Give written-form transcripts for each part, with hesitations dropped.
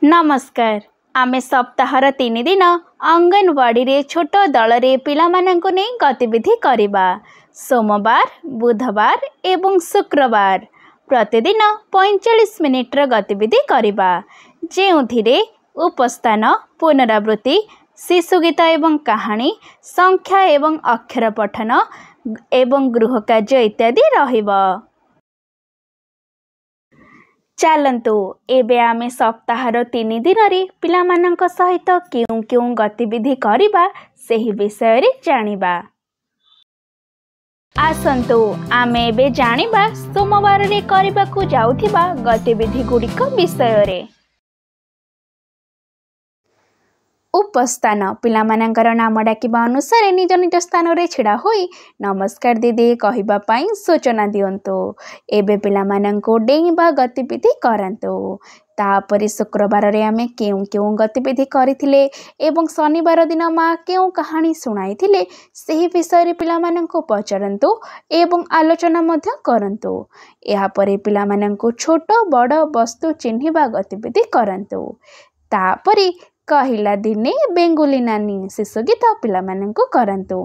नमस्कार। आमे सप्ताहर 3 दिन अंगनवाड़ी रे छोट दल रे पिला मानंको नै गतिविधि करिबा। सोमवार, बुधवार एवं शुक्रवार प्रतिदिन 45 मिनिट र गतिविधि करिबा, जेउथिरे उपस्थान, पुनरावृत्ति, शिशु गीत एवं कहानी, संख्या एवं अक्षर पठन एवं गृह कार्य इत्यादि रहिबा। चलतु एबे आमे सप्ताहर 3 दिन रे पिला मानंक सहित केउ केउ गतिविधि करिबा सेही विषय रे जानिबा। आसंतु आमे एबे जानिबा सोमवार रे करिबाकू जाउथिबा गतिविधि गुडिक विषय रे। उपस्थान पिला मानंकर नाम डाकिबा अनुसार निज निज स्थान रे छिड़ा होई नमस्कार दीदी कहिबा पई सूचना दियंतो। एबे पिला मानंको डेइबा गतिविधि करंतो। तापरे शुक्रवार रे आमे केउ केउ गतिविधि करिथिले एवं शनिवार दिन माँ केउ कहानी सुनाइथिले सेही विषय रे पिला मानंको पचरंतो एवं आलोचना मध्य करंतो। एहा परे पिला मानंको छोट बड़ वस्तु चिन्हिबा गतिविधि करंतो। तापरे कहिला दिने बेंगुली नानी शिशु गीत पिला मानंको करंतो।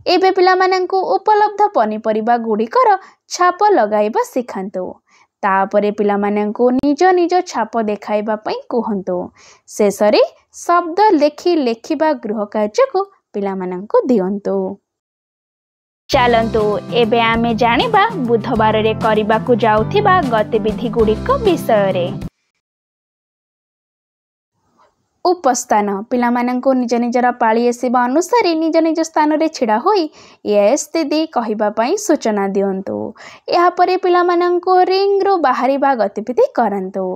एबे पिला मानंको उपलब्ध पनिपरिबा गुडिकर छाप लगाइबा सिखंतो। तापरे पिला मानंको निज निज छाप देखाइबा पई कहंतो। शेषरे शब्द लेखिबा गृह कार्य को पिला मानंको दियंतो। चलंतु एबे आमे जानिबा बुधवार रे करिबाकू जाउथिबा गतिविधि गुडिक विषय रे। उपस्थान पिला मानंको निज निजर पाଳି आसीबा अनुसार निज निज स्थान रे छिड़ा होई यस दीदी कहिबा पई सूचना दियंतो। एहा परे पिला मानंको रिंग रो बाहरिबा गतिविधि करंतो।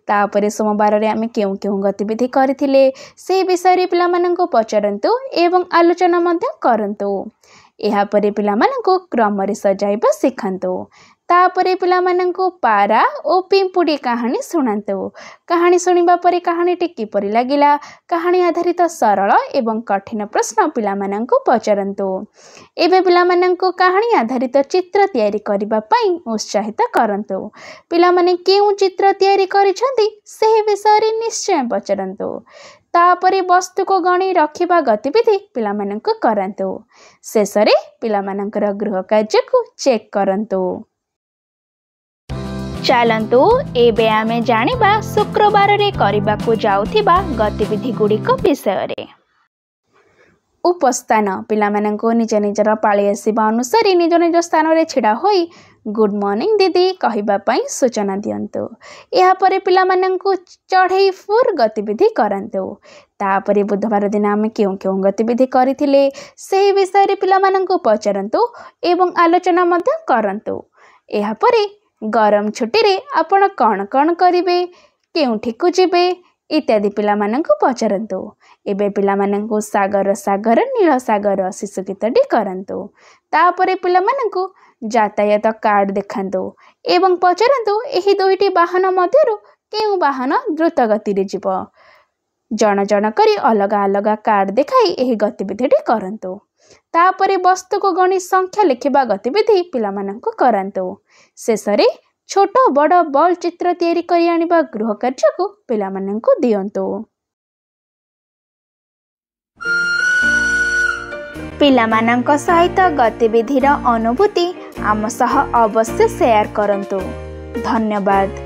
तापरे सोमवार रे आमे केउ केउ गतिविधि करिथिले से विषय रे पिला मानंको पचरंतो एवं आलोचना मध्य करंतो। एहा परे पिला मानंको क्रम रे सजाइबा सिखंतो। तापरे पिला मानंको पारा ओ पिंपुडी कहानी सुनांतो। कहानी सुनिबा परे कहानी टी किपरि लागिला कहानी आधारित सरल एवं कठिन प्रश्न पिला मानंको पचरंतो। एबे पिला मानंको कहानी आधारित चित्र तयारी करिबा पई उत्साहित करंतो। पिला माने केउ चित्र तयारी करिसंती सेही विषय रे निश्चय पचरंतो। तापरे वस्तु को गणी रखिबा गतिविधि पिला मानंको करंतो। शेषरे पिला मानंकर गृह कार्य को चेक करंतो। चलंतु एबे आमे जानिबा शुक्रवार रे करिबाकू जाउथिबा गतिविधि गुडिक विषय रे। उपस्थान पिला मानंको निज निजर पाଳି आसीबा अनुसार निज निज स्थान रे छिड़ा होई गुड मॉर्निंग दीदी कहिबा पई सूचना दियंतो। एहा परे पिला मानंको चढ़ई फुर गतिविधि करंतो। तापरे बुधवार दिन आमे केउ केउ गतिविधि करिथिले सेही विषय रे पिला मानंको पचरंतो एवं आलोचना मध्य करंतो। एहा परे गरम छुट्टी रे आपण कौन कौन करिवे केउठी को जिबे इत्यादि पिला मानंको पचरंतो। एबे पिला मानंको सागर सागर नील सागर शिशु गीतटी करंतो। तापरे पिला मानंको यातायात कार्ड देखंतो एवं पचरंतो एही दुईटी वाहन मध्यरु केउ वाहन द्रुत गति रे जिवो। जण जण करी अलगा अलगा कार्ड देखाई एही गतिविधिटी करंतो। तापरे वस्तु को गणी संख्या लिखिबा गतिविधि पिला मानंको करंतो। शेषरे छोट बड़ बॉल चित्र तयारी करि आनिबा गृह कार्य को पिला मानंको दियंतो। पिला मानंको सहित गतिविधिर अनुभूति आम सह अवश्य शेयर करंतो। धन्यवाद।